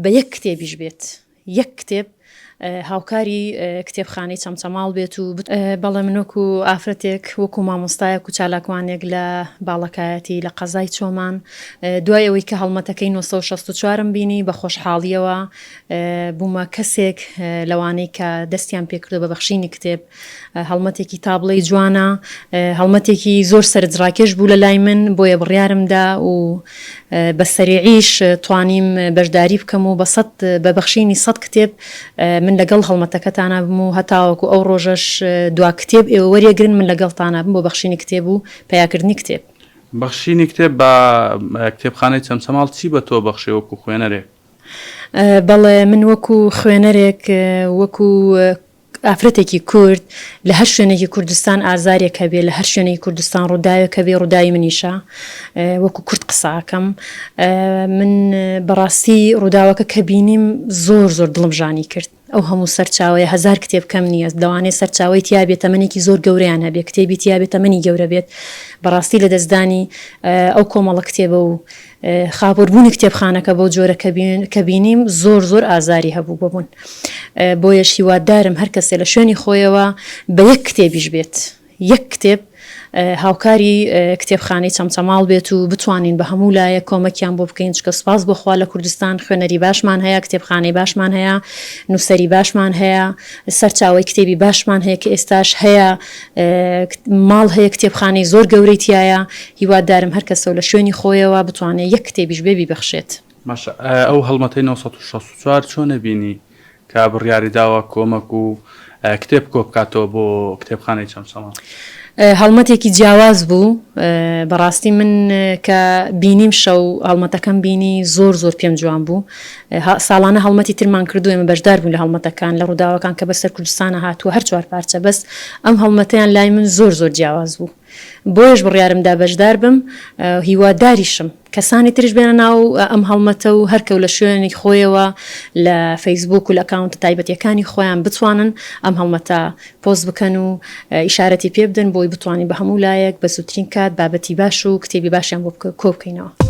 بە یەک کتێبیش بێت یەک کتێب هاوکاری کتێبخانەی چەمچەماڵ بێت و بەڵێ من وەکو ئافرەتێک وەکو مامۆستایەک و چالاکوانێک لە باڵەکایەتی لە قەزای چۆمان دوای ئەوەی کە هەڵمەتەکەی 1964م بینی بە خۆشحاڵیەوە بوومە کەسێک لەوانەی کە دەستیان پێکردو بە بەخشینی کتێب هەڵمەتێکی تابڵەی جوانە هەڵمەتێکی زۆر سەرنجڕاکێش بوو لە لای من بۆیە بڕیارمدا و بە سەریعیش توانیم بەشداری بکەم و بە بەخشینی 100 کتێب من لەگەڵ هەڵمەتەکەتانە بم و هەتاوەکو ئەو ڕۆژەش دوا کتێب ئێوە وەریەگرن من لەگەڵتانە بم بۆ بەخشینی کتێب و پەیاکردنی کتێب بەخشینی کتێب بە کتێبخانەی چەمچەماڵ چی بە تۆ بەخشێ وەکو خوێنەرێک؟ بەڵێ من وەکو خوێنەرێک وەکو ئافرەتێکی کورد لە هەر شوێنێکی کوردستان ئازارێک هەبێ لە هەر شوێنەی کوردستان ڕووداوێک هەبێ ڕووداوی منیشە وەکو کورد قساکەم من بەڕاستی ڕووداوەکە کە بینیم زۆر دڵمژانی کرد ئەو هەموو سەرچاوەیە هەزار کتێب کەم نییە دەوانێت سەرچاوی تیا بێت تەمەنێکی زۆر گەورەیان هەبێ کتێبی تیا بێت تەمەنی گەورە بێت بەڕاستی لە دەستدانی ئەو کۆمەڵە کتێبە و خاپۆربوونی کتێبخانەکە بەو جۆرە کە بینیم زۆر ئازاری هەبوو ببوون بۆیە هیوادارم هەر کەسێ لە شوێنی خۆیەوە بە یەک کتێبیش بێت یەک کتێب هاوکاری کتێبخانەی چەمچەماڵ بێت و بتوانین بە هەموو لایە کۆمەکیان بۆ بکەین چکە سپاس بۆخوا لە کوردستان خوێنەری باشمان هەیە کتێبخانەی باشمان هەیە نووسەری باشمان هەیە سەرچاوی کتێبی باشمان هەیە کە ئێستاش هەیە ماڵ هەیە کتێبخانەی زۆر گەورەی تایە هیوادارم هەر کەسە لە شوێنی خۆیەوە بتوانێت یەک کتێبیش بێبی بەخشێت ئەو هەڵمەتەی 1964 چۆنە بینی کە بڕیاری داوە کۆمەک و کتێب کۆ بکاتەوە بۆ کتێبخانەی چەمچەماڵ؟ هەڵمەتێکی جیاواز بوو بەڕاستی من کە بینیم شەو هەڵمەتەکەم بینی زۆر پێم جوان بوو ساڵانە هەڵمەتی ترمان کردو ئێمە بەشدار بوون لە هەڵمەتەکان لە ڕووداوەکان کە بەسەر کوردستانە هاتووە هەر 4 پارچە بەس ئەم هەڵمەتەیان لای من زۆر جیاواز بوو بۆیش بڕیارمدا بەشدار بم هیواداریشم کەسانی ترش بێنە ناو ئەم هەڵمەتە و هەرکەو لە شوێنی خۆیەوە لە فەیسبوک و لە ئەکاونتە تایبەتیەکانی خۆیان بتوانن ئەم هەڵمەتە پۆست بکەن و ئیشارەتی پێ بدەن بۆی بتوانین بە هەموو لایەک بە زووترین کات بابەتی باش و کتێبی باشیان بۆ کۆ بکەینەوە.